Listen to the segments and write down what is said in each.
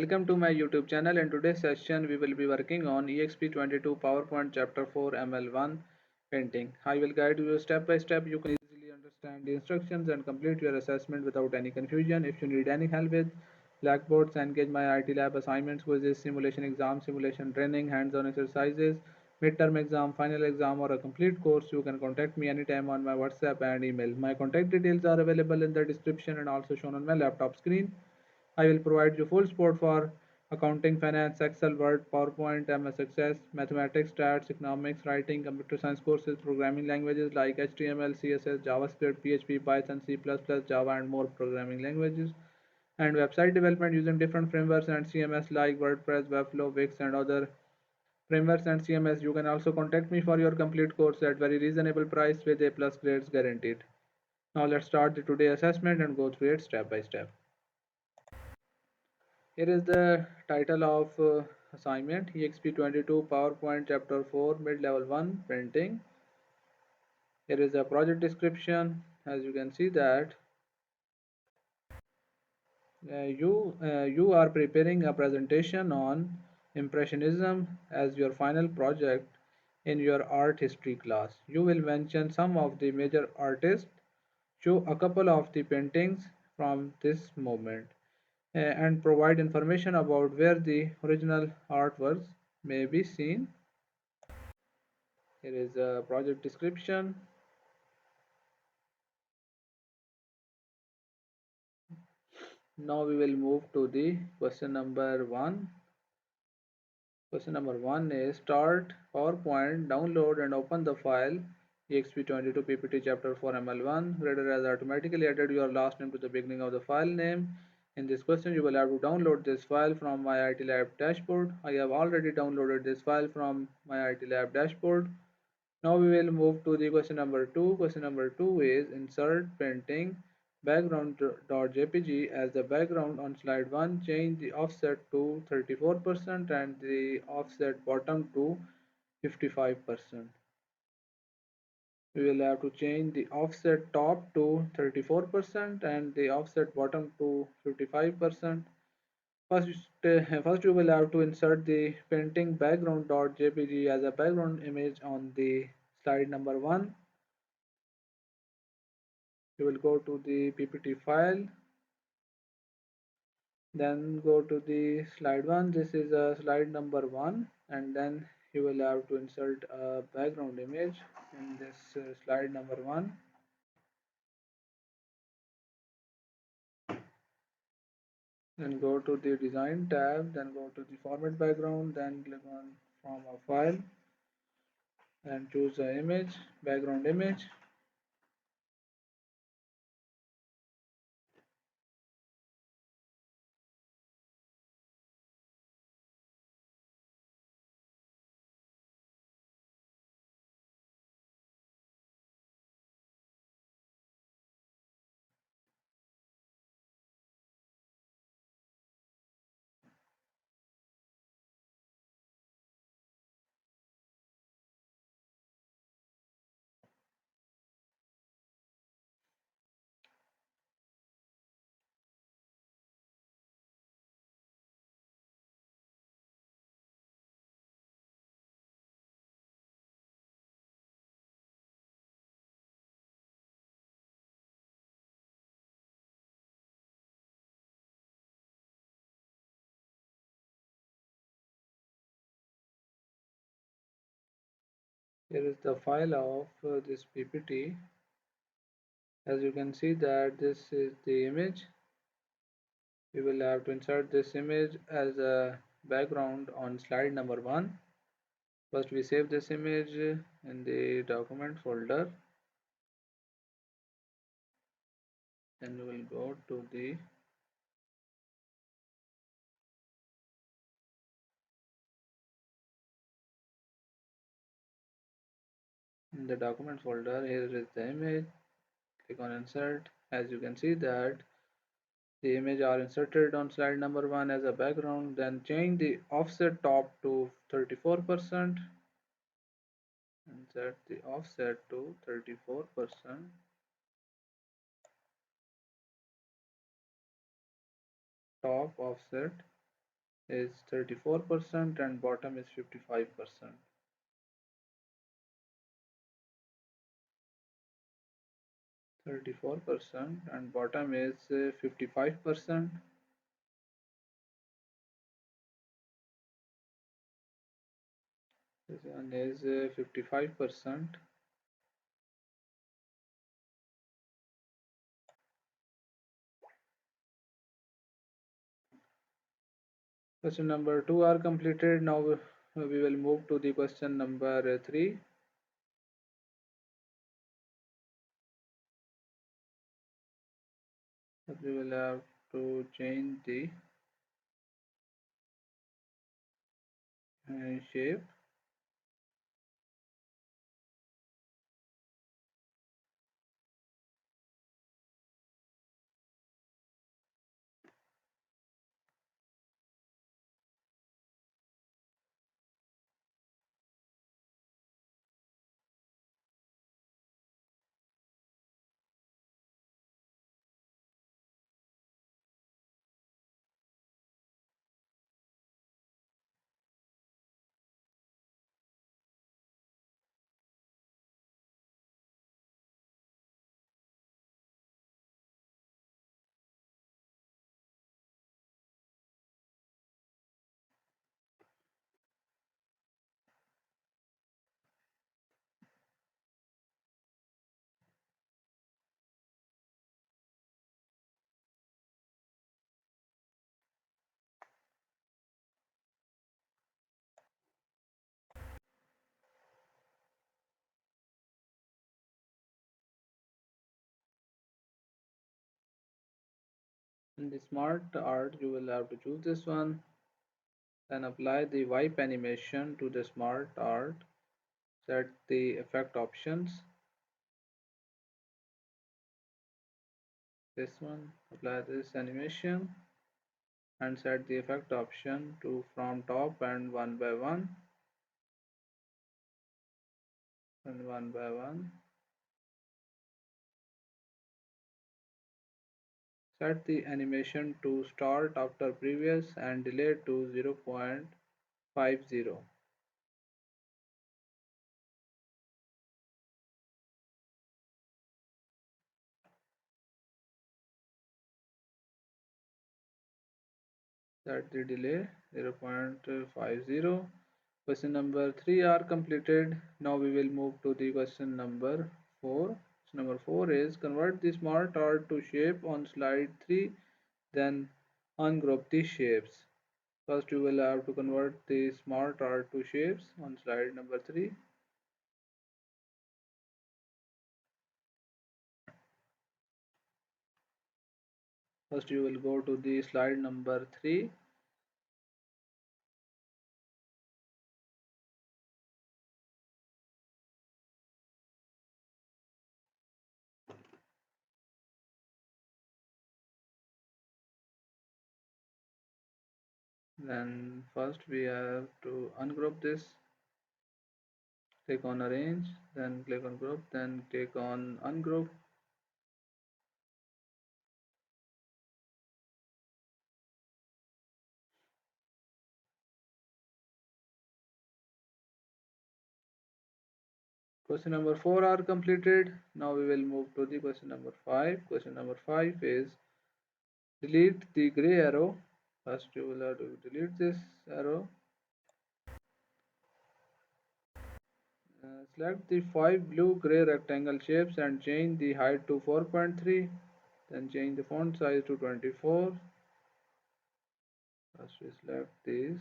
Welcome to my YouTube channel. In today's session we will be working on Exp22 PowerPoint Chapter 4 ML1 painting. I will guide you step by step. You can easily understand the instructions and complete your assessment without any confusion. If you need any help with blackboards, engage MyITLab assignments, quizzes, simulation exam, simulation training, hands-on exercises, midterm exam, final exam or a complete course, you can contact me anytime on my WhatsApp and email. My contact details are available in the description and also shown on my laptop screen. I will provide you full support for accounting, finance, Excel, Word, PowerPoint, MS Access, mathematics, stats, economics, writing, computer science courses, programming languages like HTML, CSS, JavaScript, PHP, Python, C++, Java, and more programming languages, and website development using different frameworks and CMS like WordPress, Webflow, Wix, and other frameworks and CMS. You can also contact me for your complete course at very reasonable price with A+ grades guaranteed. Now let's start the today assessment and go through it step by step. Here is the title of assignment Exp22 PowerPoint Chapter 4 Mid-Level 1 Printing. Here is a project description. As you can see that you are preparing a presentation on Impressionism as your final project in your art history class. You will mention some of the major artists, show a couple of the paintings from this moment, and provide information about where the original artworks may be seen. Here is a project description. Now we will move to the question number 1. Question number 1 is start PowerPoint, download and open the file exp22 ppt chapter 4 ml1. Reader has automatically added your last name to the beginning of the file name. In this question you will have to download this file from MyITLab dashboard. I have already downloaded this file from MyITLab dashboard. Now we will move to the question number 2. Question number 2 is insert painting background.jpg as the background on slide 1. Change the offset to 34% and the offset bottom to 55%. We will have to change the offset top to 34% and the offset bottom to 55%. First you will have to insert the painting background.jpg as a background image on the slide number 1. You will go to the ppt file, then go to the slide 1. This is a slide number 1, and then you will have to insert a background image in this slide number 1. Then go to the design tab, then go to the format background, then click on from a file and choose the image, background image. Here is the file of this ppt. As you can see that this is the image. We will have to insert this image as a background on slide number 1. First we save this image in the document folder, then we will go to the in the document folder. Here is the image, click on insert. As you can see that the image are inserted on slide number 1 as a background. Then change the offset top to 34%, insert the offset to 34%, top offset, is 34% and bottom is 55%. 34% and bottom is 55%. This one is 55%. Question number 2 are completed. Now we will move to the question number 3. We will have to change the shape. In the smart art, you will have to choose this one. Then apply the wipe animation to the smart art. Set the effect options. This one, apply this animation and set the effect option to from top and one by one and one by one. Set the animation to start after previous and delay to 0.50. Set the delay 0.50. Question number 3 are completed. Now we will move to the question number 4. Question number 4 is convert the smart art to shape on slide 3, then ungroup the shapes. First you will have to convert the smart art to shapes on slide number 3. First you will go to the slide number 3. Then first we have to ungroup this. Click on arrange, then click on group, then click on ungroup. Question number 4 are completed. Now we will move to the question number 5. Question number 5 is delete the gray arrow. First you will have to delete this arrow. Select the 5 blue gray rectangle shapes and change the height to 4.3. Then change the font size to 24. First we select these.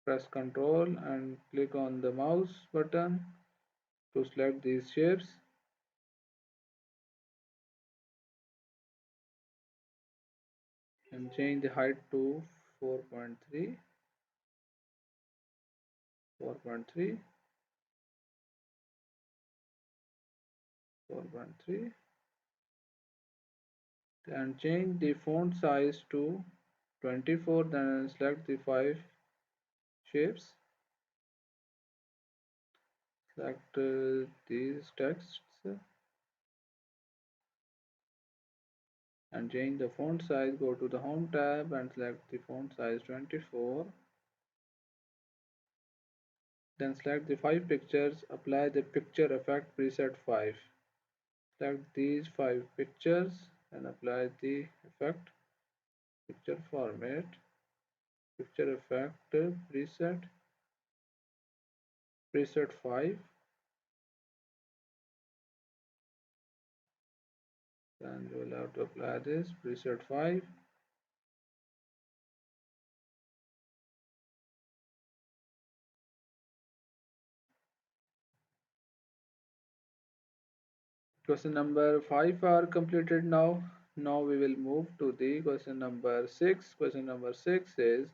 Press Ctrl and click on the mouse button to select these shapes. And change the height to 4.3. 4.3. 4.3. And change the font size to 24. Then select the 5 shapes. Select these texts and change the font size. Go to the home tab and select the font size 24. Then select the 5 pictures, apply the picture effect preset 5. Select these 5 pictures and apply the effect. Picture format, picture effect preset 5. Then you will have to apply this preset 5. Question number 5 are completed now. Now we will move to the question number 6. Question number 6 is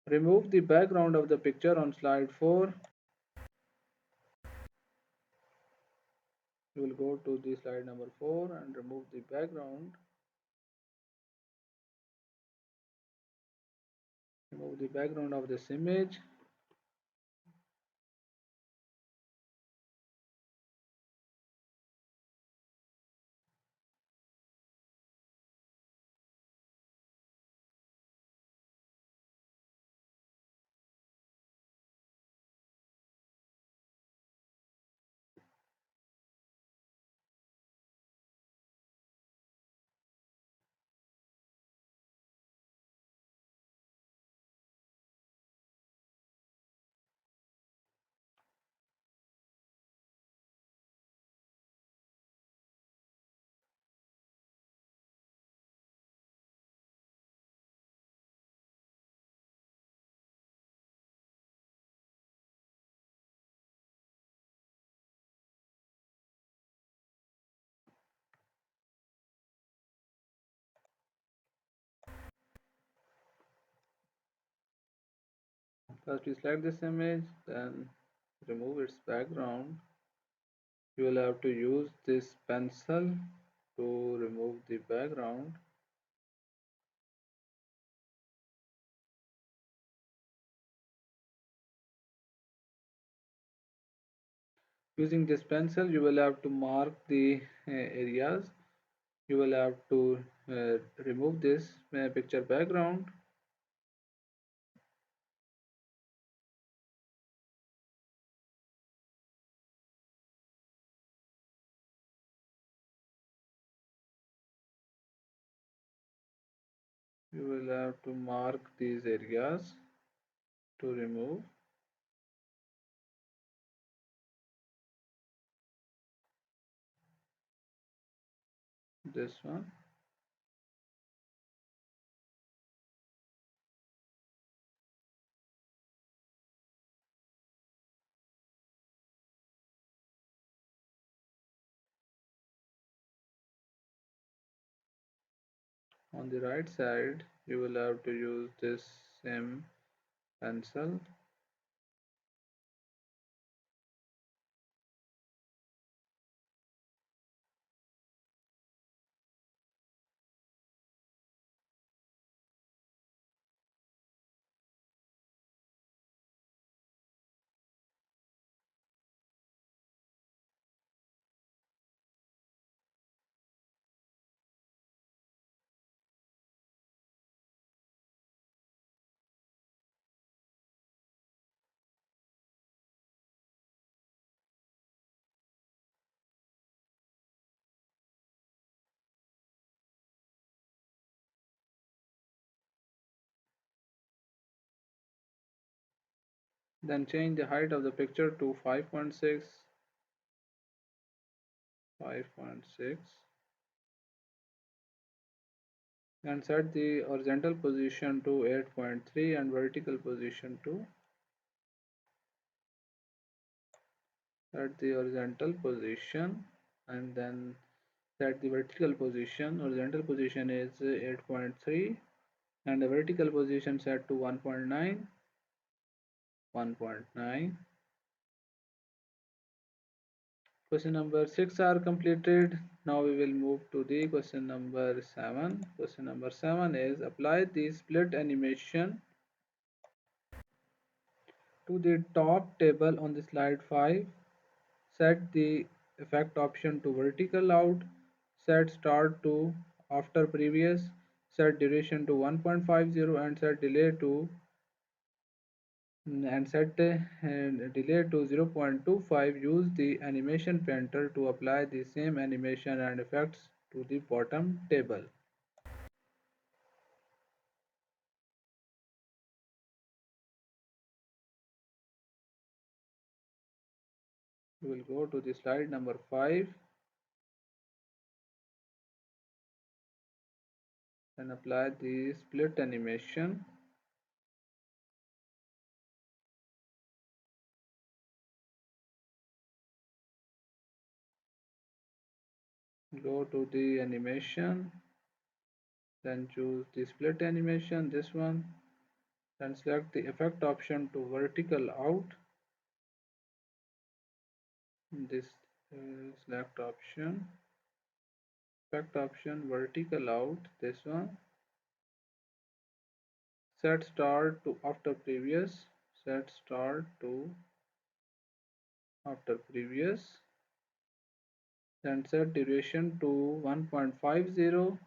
remove the background of the picture on slide 4. You will go to the slide number 4 and remove the background. Remove the background of this image. First we select this image, then remove its background. You will have to use this pencil to remove the background. Using this pencil, you will have to mark the areas. You will have to remove this picture background. You will have to mark these areas to remove. This one. On the right side, you will have to use this same pencil. Then change the height of the picture to 5.6. 5.6. And set the horizontal position to 8.3 and vertical position to set the horizontal position and then set the vertical position. Horizontal position is 8.3 and the vertical position set to 1.9. 1.9. Question number 6 are completed. Now we will move to the question number 7. Question number 7 is apply the split animation to the top table on the slide 5. Set the effect option to vertical out. Set start to after previous, set duration to 1.50 and set delay to 0.25. Use the animation painter to apply the same animation and effects to the bottom table. We will go to the slide number 5 and apply the split animation. Go to the animation, then choose the split animation, this one, then select the effect option to vertical out. This select option, effect option, vertical out, this one. Set start to after previous, set start to after previous, then set duration to 1.50,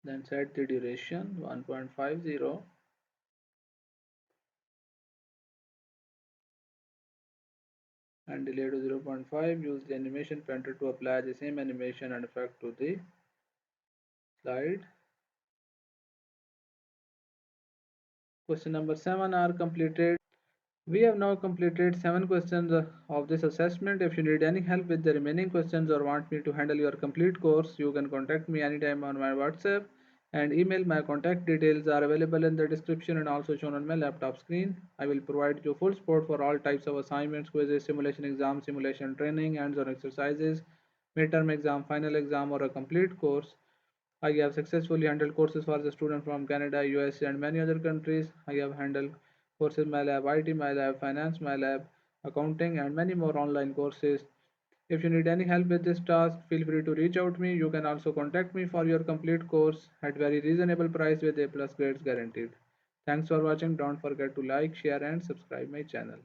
then set the duration 1.50 and delay to 0.5. Use the animation painter to apply the same animation and effect to the slide. Question number 7 are completed. We have now completed 7 questions of this assessment. If you need any help with the remaining questions or want me to handle your complete course, you can contact me anytime on my WhatsApp and email. My contact details are available in the description and also shown on my laptop screen. I will provide you full support for all types of assignments, quizzes, simulation exams, simulation training, hands-on exercises, midterm exam, final exam, or a complete course. I have successfully handled courses for the students from Canada, USA, and many other countries. I have handled courses MyLab, IT, MyLab, Finance, MyLab, Accounting, and many more online courses. If you need any help with this task, feel free to reach out to me. You can also contact me for your complete course at very reasonable price with A+ grades guaranteed. Thanks for watching. Don't forget to like, share, and subscribe my channel.